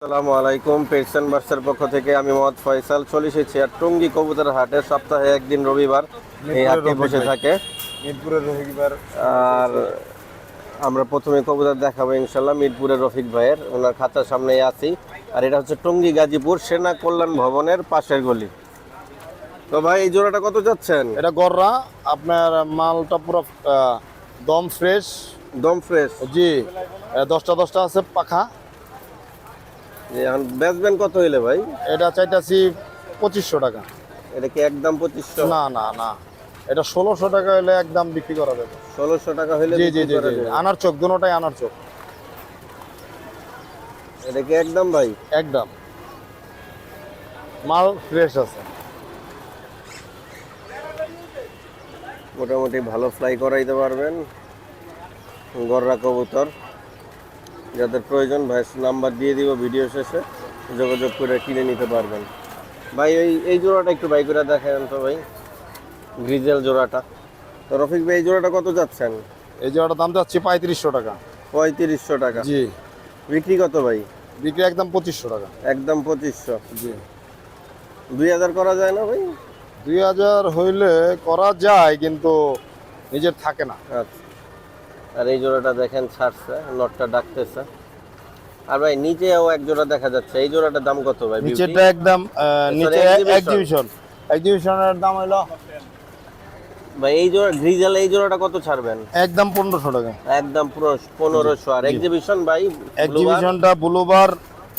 আসসালামু আলাইকুম। পেটসন বার্সের পক্ষ থেকে আমি মোহাম্মদ ফয়সাল চলে এসেছি আর টঙ্গী কবুতর হাটে সপ্তাহে একদিন রবিবার এই মিরপুরের হাটে রফিক বসে ভাই। থাকে। মিরপুরের রফিকবার আর আমরা প্রথমে কবুতর দেখাবো ইনশাল্লাহ মিরপুরের রফিক ভাইয়ের, ওনার খাঁচার সামনেই আছি। আর এটা হচ্ছে টঙ্গী গাজীপুর সেনা কল্যাণ ভবনের পাশের গলি। তো ভাই এই জোড়াটা কত যাচ্ছেন? এটা গররা, আপনার মালটা পুরো দম ফ্রেশ। দম ফ্রেশ। জি, 10টা আছে পাখা। এখন বেচবেন কত হইলে ভাই? এটা চাইতাছি 2500 টাকা। এটা কি একদম 2500? না না না, এটা 1600 টাকা হলে একদম বিক্রি করা যাবে। 1600 টাকা হইলে জি জি বিক্রি জি করা জি, যাবে। আনার চোখ, দুটোটাই আনার চোখ। এটা কি একদম ভাই? একদম মাল ফ্রেশ আছে। মোটামুটি ভালো ফ্লাই করাইতে পারবেন গররা কবুতর। যাদের প্রয়োজন ভাই নাম্বার দিয়ে দিব ভিডিও শেষে, যোগাযোগ করে কিনে নিতে পারবেন। ভাই এই জোড়াটা একটু বাই করে দেখেন তো ভাই, গ্রিজেল জোড়াটা। তো রফিক ভাই এই জোড়াটা কত যাচ্ছেন? এই যে ওটার দাম যাচ্ছে 3500 টাকা। 3500 টাকা। জি, বিক্রি কত ভাই? বিক্রি একদম 2500 টাকা। একদম 2500। জি, 2000 করা যায় না ভাই? 2000 হইলে করা যায়, কিন্তু নিজের থাকে না। আচ্ছা। আর এই জোড়াটা দেখেন ছাড়ছে, নটটা ডাকতেছে। আর ভাই নিচেও এক জোড়া দেখা যাচ্ছে, এই জোড়াটার দাম কত ভাই? নিচেটা একদম নিচে এক্সিবিশন। এক্সিবিশনের দাম হলো ভাই এই জোড়া গ্রিজেল, এই জোড়াটা কত ছাড়বেন? একদম 1500 টাকা। একদম পুরো 1500। আর এক্সিবিশন ভাই? এক্সিবিশনটা ব্লুবার,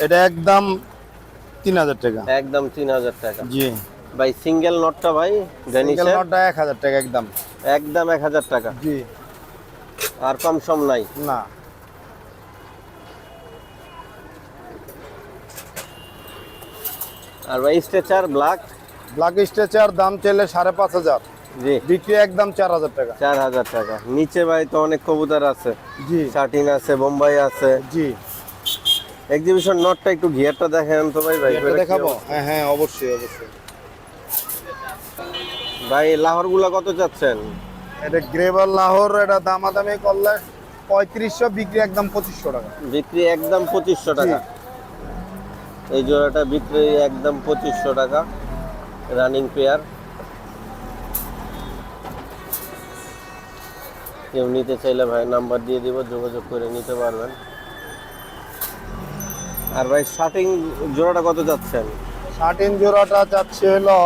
এটা একদম 3000 টাকা। একদম 3000 টাকা। জি, ভাই সিঙ্গেল নটটা ভাই সিঙ্গেল ডেনিশের? নটটা 1000 টাকা একদম। একদম 1000 টাকা। জি, আর কম সম নাই? না। আর ভাই স্ট্রেচার ব্ল্যাক? ব্ল্যাক স্ট্রেচার দাম চাইলে 5500, জি, বিক্রি একদম 4000 টাকা। 4000 টাকা। নিচে ভাই তো অনেক কবুতর আছে, জি শার্টিন আছে, বোম্বাই আছে। জি, এক্সিবিশন নটটা একটু ঘিয়ারটা দেখেন তো ভাই। ভাই এটা দেখাবো? হ্যাঁ হ্যাঁ, অবশ্যই অবশ্যই। ভাই লাহোর গুলা কত চাচ্ছেন? এটা গ্রেভাল লাহোর, এটা দামাদামি করলে 3500, বিক্রি একদম 2500 টাকা। বিক্রি একদম 2500 টাকা। এই জোড়াটা বিক্রি একদম 2500 টাকা, রানিং পেয়ার। কেউ নিতে চাইলে ভাই নাম্বার দিয়ে দিব, যোগাযোগ করে নিতে পারবেন। আর ভাই শার্টিং জোড়াটা কত যাচ্ছেন? 13 জোড়াটা যাচ্ছে হলো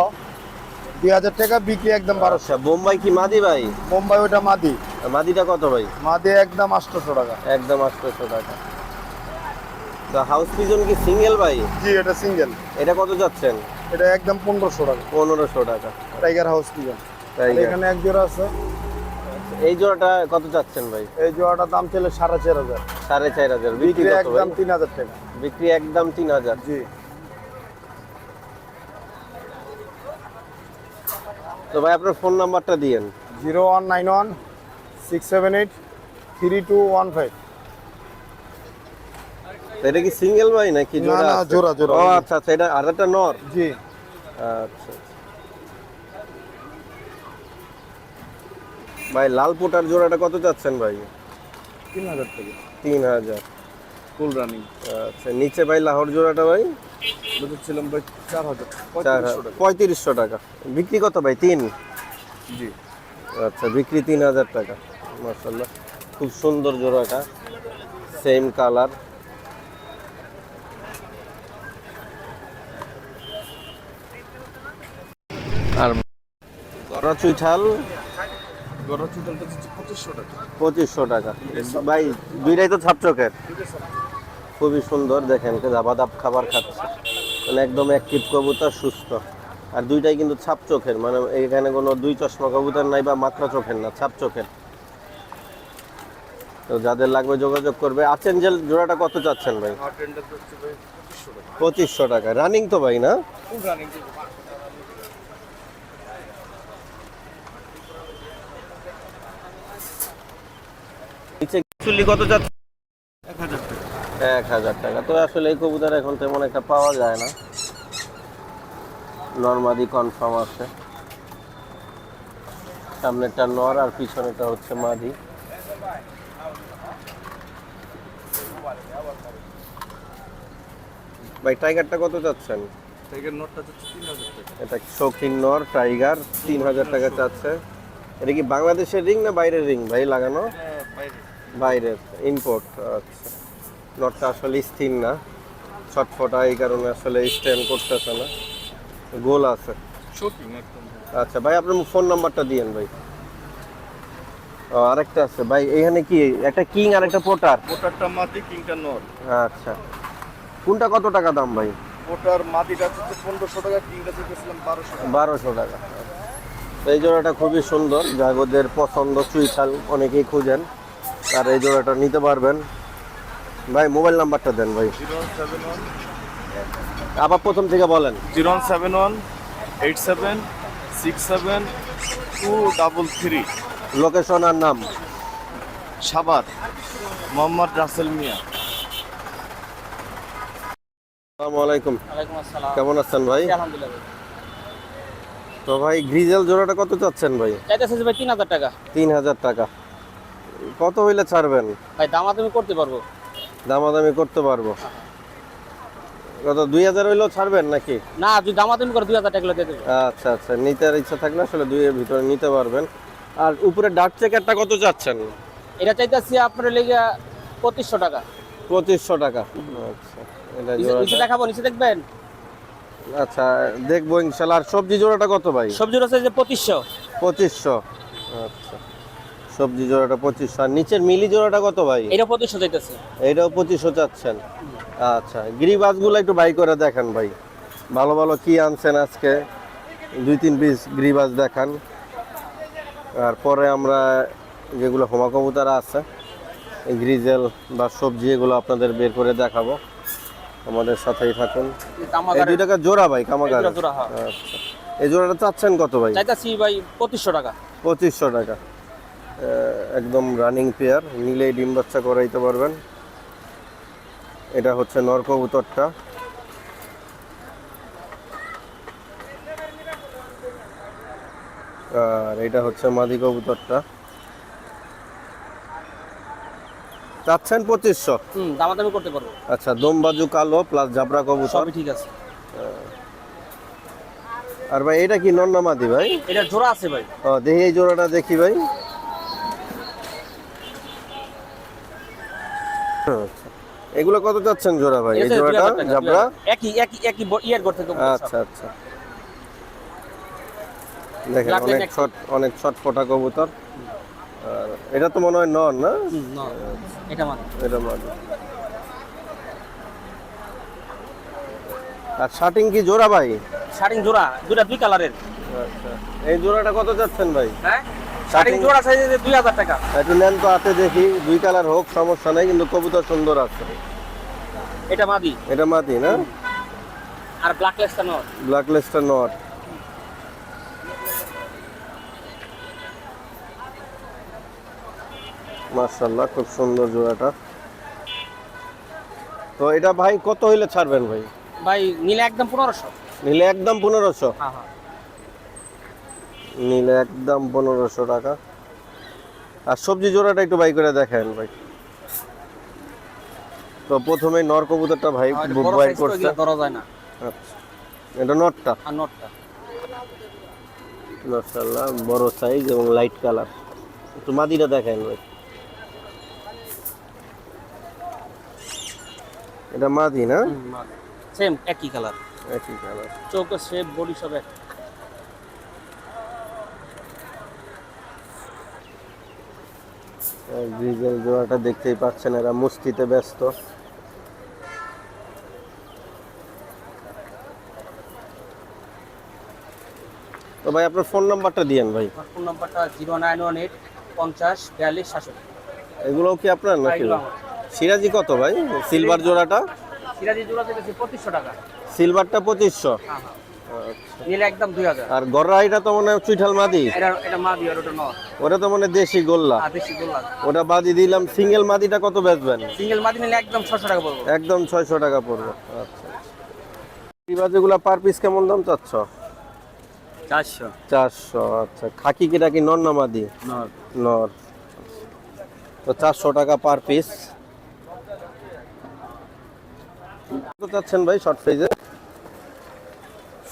2000 টাকা, বিক্রি একদম 1200। আচ্ছা, বোম্বাই কি মাদি ভাই? মুম্বাই ওটা মাদি। আর মাদিটা কত ভাই? মাদি একদম 800 টাকা। একদম 800 টাকা। তো হাউস পিজন কি সিঙ্গেল ভাই? জি, এটা সিঙ্গেল। এটা কত যাচ্ছেন? এটা একদম 1500 টাকা। 1500 টাকা। Tiger house pigeon. টাইগার। এখানে এক জোড়া আছে। এই জোড়াটা কত যাচ্ছেন ভাই? এই জোড়াটার দাম ছিল 4500। 4500। বিক্রি বিক্রি কত ভাই? একদম 3000 টাকা। বিক্রি একদম 3000। জি, তো ভাই আপনার ফোন নাম্বারটা দিয়েন। 0191 678 3215। তো এটা কি সিঙ্গেল ভাই নাকি না জোড়া না, আছে? জোড়া জোড়া। ও আচ্ছা আচ্ছা, এটা আরেকটা নর। জি, আচ্ছা। ভাই লাল পোটার জোড়াটা কত যাচ্ছেন ভাই? 3000 টাকা 3000। Full running. আচ্ছা, নিচে ভাই লাহোর জোড়াটা ভাই? বলেছিলাম ভাই 4000, 3500 3500 টাকা। টাকা। বিক্রি কত ভাই? 3? জি, আচ্ছা, বিক্রি 3000 টাকা। মাশাআল্লাহ, খুব সুন্দর জোড়াটা, সেম কালার। আর গড়া চুইঠাল গড়া চুটালটা হচ্ছে 2500 টাকা। 2500 টাকা। ভাই দুইটাই তো ছাপ চোখের, খুবই সুন্দর। দেখেন ধাবাধাপ খাবার খাচ্ছে, মানে একদম অ্যাক্টিভ কবুতর, সুস্থ। আর দুইটাই কিন্তু ছাপ চোখের, মানে এখানে কোনো দুই চশমা কবুতর নাই বা মাত্রা চোখের না, ছাপ চোখের। তো যাদের লাগবে যোগাযোগ করবে। আর্চেঞ্জেল জোড়াটা কত চাচ্ছেন ভাই? আর টেন্ডার হচ্ছে ভাই 2500 টাকা। 2500 টাকা। রানিং তো ভাই না? Full running. নিচে চুল্লি কত চাচ্ছে? 1000 টাকা। 1000 টাকা। তো আসলে এই কবুতর এখন তেমন একটা পাওয়া যায় না, নর্মাদি কনফার্ম আছে। সামনেরটা নর আর পিছনেটা হচ্ছে মাদি। ভাই টাইগারটা কত চাচ্ছেন? টাইগার নটটা হচ্ছে 3000 টাকা। এটা শৌখিন নর টাইগার 3000 টাকা চাচ্ছে। এটা কি বাংলাদেশের রিং না বাইরের রিং ভাই লাগানো? বাইরে বাইরের ইম্পোর্ট। আচ্ছা, নটটা আসলে স্থির না, ছটফটা, এই কারণে আসলে স্ট্যান্ড করতেছে না, গোল আছে। শপিং একদম। আচ্ছা ভাই, আপনার ফোন নাম্বারটা দিয়েন ভাই। ও আরেকটা আছে ভাই, এইখানে কি একটা কিং আর একটা পোটার? ওটারটা মাদি, কিংটা নর। আচ্ছা, কোনটা কত টাকা দাম ভাই? ওটার মাদিটা হচ্ছে 1500 টাকা, কিংটা চেয়েছিলাম 1200 টাকা। 1200 টাকা। তো এই জোড়াটা খুবই সুন্দর, জাগদের পছন্দ, চুইঠাল অনেকেই খুঁজেন, আর এই জোড়াটা নিতে পারবেন। ভাই মোবাইল নাম্বারটা দেন ভাই, 071 আবার প্রথম থেকে বলেন। 071 87 67 233। লোকেশন আর নাম? সাভার, মোহাম্মদ রাসেল মিয়া। আসসালামু আলাইকুম। ওয়ালাইকুম আসসালাম। কেমন আছেন ভাই? আলহামদুলিল্লাহ। তো ভাই গ্রিজেল জোড়াটা কত চাচ্ছেন ভাই? চাইতেছে যে ভাই 3000 টাকা। 3000 টাকা। কত হইলে ছাড়বেন? ভাই দামাদামি করতে পারবো। দামাদামি করতে পারবো। কত 2000 হইলেও ছাড়বেন নাকি? না, যদি দামাদামি করে 2000 টাকা দিয়ে দেবো। আচ্ছা আচ্ছা, নিতে আর ইচ্ছা থাকলে আসলে 2 এর ভিতরে নিতে পারবেন। আর উপরে ডার্ক চেকারটা কত চাচ্ছেন? এটা চাইতেছি আপনার লেগে 2500 টাকা। 2500 টাকা। আচ্ছা, এটা নিচে জোড়াটা। দেখাবো, নিচে দেখবেন। আচ্ছা দেখবো ইনশাআল্লাহ। আর সবজি জোড়াটা কত ভাই? সবজির আছে যে 2500। 2500। আচ্ছা, সবজি জোড়াটা 2500। আর নিচের মিলি জোড়াটা কত ভাই? এটা 2500 চাইতেছে। এইটাও 2500 চাচ্ছেন। আচ্ছা, গিরিবাজগুলো একটু বাই করে দেখান ভাই, ভালো ভালো কি আনছেন আজকে, 2-3 পিস গিরিবাজ দেখান। আর পরে আমরা যেগুলো হোমা কবুতর আছে, এই গ্রিজেল বা সবজি, এগুলো আপনাদের বের করে দেখাবো, আমাদের সাথেই থাকুন। এই দামাদার 2 টাকা জোড়া ভাই কামাগার? জোড়া, হ্যাঁ। আচ্ছা, এই জোড়াটা চাচ্ছেন কত ভাই? চাইতেছি ভাই 2500 টাকা। 2500 টাকা। একদম রানিং পেয়ার, নিলেই ডিম বাচ্চা করাইতে পারবেন। এটা হচ্ছে নর কবুতরটা। আর এটা হচ্ছে মাদি কবুতরটা। চাচ্ছেন 2500? দামাদামি করতে পারবো। আচ্ছা, দমবাজু কালো প্লাস জাবরা কবুতর। সবই ঠিক আছে। আর ভাই এটা কি নর না মাদি ভাই? এটা জোড়া আছে ভাই। ও দেখি, এই জোড়াটা দেখি ভাই। আচ্ছা, এগুলো কত চাচ্ছেন জোড়া ভাই? এই এটা জোড়াটা 2000 টাকা, জাবরা? 2000 একই ইয়ার ঘর থেকে। আচ্ছা আচ্ছা, দেখেন Black অনেক leg শর্ট, অনেক ছটফটা কবুতর। আর এটা তো মনে হয় নর না? না, এটা মানে এটা মাদি। আর শার্টিং কি জোড়া ভাই? শার্টিং জোড়া, দুটো দুই কালারের। আচ্ছা, এই জোড়াটা কত চাচ্ছেন ভাই? হ্যাঁ, শার্টিং জোড়া চাইছে যে 2000 টাকা। একটু নেন তো হাতে দেখি, 2 কালার হোক সমস্যা নেই, কিন্তু কবুতর সুন্দর আছে। এটা মাদি। এটা মাদি না? আর ব্ল্যাক লেসটা নট। Black Lister not. মাশাআল্লাহ, খুব সুন্দর জোড়াটা। তো এটা ভাই কত হইলে ছাড়বেন ভাই? ভাই নিলে একদম 1500। নিলে একদম 1500? হ্যাঁ হ্যাঁ। নিলে একদম 1500 টাকা। আর সবজি জোড়াটা একটু বাই করে দেখেন ভাই। তো প্রথমে নর কবুতরটা ভাই বড় বাই সাইজ তো করছে। এগুলো ধরা যায় না। আচ্ছা, এটা নটটা। আর নটটা মাশাআল্লাহ, বড় সাইজ এবং লাইট কালার। একটু মাদিটা দেখেন ভাই। এটা মাদি না? সেম একই কালার, একই কালার। চৌকো শেপ, বডি সব এক। ডিজেল জোড়াটা দেখতেই পাচ্ছেন, এরা মুস্তিতে ব্যস্ত। তো ভাই আপনার ফোন নাম্বারটা দিয়েন ভাই। আমার ফোন নাম্বারটা 0918 50 42 66। এগুলো কি আপনার নাকি? এগুলো আমার। সিরাজি কত ভাই? সিলভার জোড়াটা? সিরাজি জোড়া থেকে 2500 টাকা। সিলভারটা 2500। হ্যাঁ হ্যাঁ। আচ্ছা। নিলে একদম 2000। আর গররা এটা তো মনে হয় চুইঠাল মাদি? এটা মাদি আর ওটা নট। ওটা তো মনে হয় দেশি গোল্লা। আর বেশি গোল্লা। ওটা বাদি দিলাম। সিঙ্গেল মাদিটা কত বেচবেন? সিঙ্গেল মাদি নিলে একদম 600 টাকা পড়বে। একদম 600 টাকা পড়বে। আচ্ছা, এই বাজেগুলা পার পিস কেমন দাম চাচ্ছ? 400। 400। আচ্ছা, খাকি কিটা কি নর না মাদি? নট। নর। তো 400 টাকা পার পিস। কত চাচ্ছেন ভাই শর্ট সাইজে?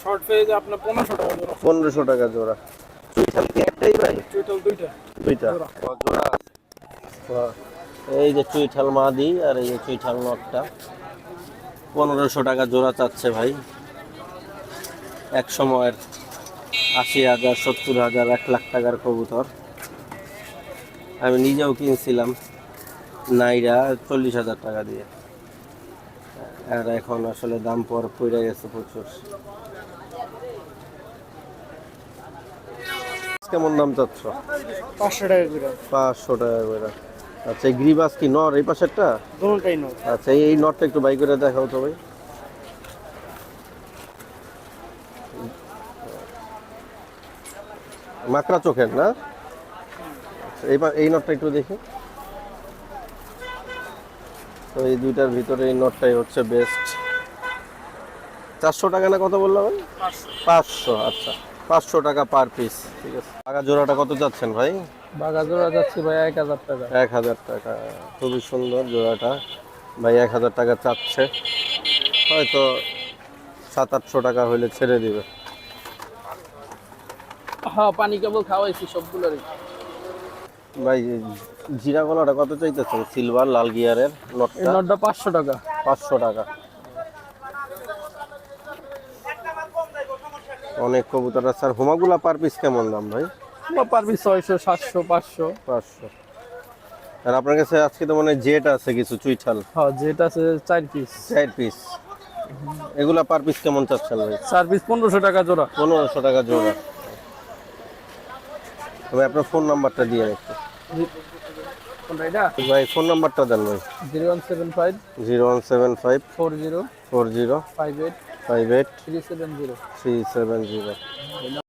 শর্ট পেজ আপনার 1500 টাকা জোড়া। 1500 টাকা জোড়া। চুইঠাল কি একটাই ভাই? চুইটাল দুইটা। দুইটা জোড়া। জোড়া আছে। বাহ। এই যে চুইঠাল মাদি আর এই যে চুইঠাল নটটা 1500 টাকা জোড়া চাচ্ছে ভাই। এক সময়ের 80,000 70,000 1 লাখ টাকার কবুতর। আমি নিজেও কিনছিলাম নাইরা 40,000 টাকা দিয়ে, আর এখন আসলে দাম পড়ে গেছে প্রচুর। কেমন দাম চাচ্ছ? 500 টাকা জোড়া। 500 টাকা করে। আচ্ছা এই গ্রিবাস কি নর এই পাশেরটা? দুটোটাই নয়। আচ্ছা এই নটটা একটু বাই করে দেখাও তো ভাই। মাকড়া চোখের না? আচ্ছা, এই নটটা একটু দেখি। তো এই দুইটার ভিতরে এই নটটাই হচ্ছে বেস্ট। 400 টাকা না কত বললাম ভাই? 500। আচ্ছা 500 টাকা পার পিস, ঠিক আছে। টাকা জোড়াটা কত যাচ্ছেন ভাই? বাগা জোড়া যাচ্ছে ভাই 1000 টাকা। 1000 টাকা। খুবই সুন্দর জোড়াটা ভাই, 1000 টাকা চাচ্ছে। হয়তো 700-800 টাকা হলে ছেড়ে দিবে। হ্যাঁ পানি কেবল খাওয়াইছি সবগুলোরই। ভাই জিরা কলাটা কত চাইতেছেন? সিলভার লাল গিয়ারের এই নটটা নটটা 500 টাকা। 500 টাকা। অনেক কবুতর আছে। আর হোমাগুলা পার পিস কেমন দাম ভাই? Per piece 600 700 500। 500। আর আপনার কাছে আজকে তো মনে হয় জেট আছে কিছু চুইঠাল, হ্যাঁ যেটা আছে 4 পিস। 4 পিস। এগুলা পার পিস কেমন চাচ্ছেন ভাই? 4 পিস 1500 টাকা জোড়া। 1500 টাকা জোড়া। তবে আপনার ফোন নাম্বারটা দিয়ে রাখতে কোনটা এটা? ভাই। ফোন নাম্বারটা দেন ভাই। 0175 0175 40 40 58 58 370। 370।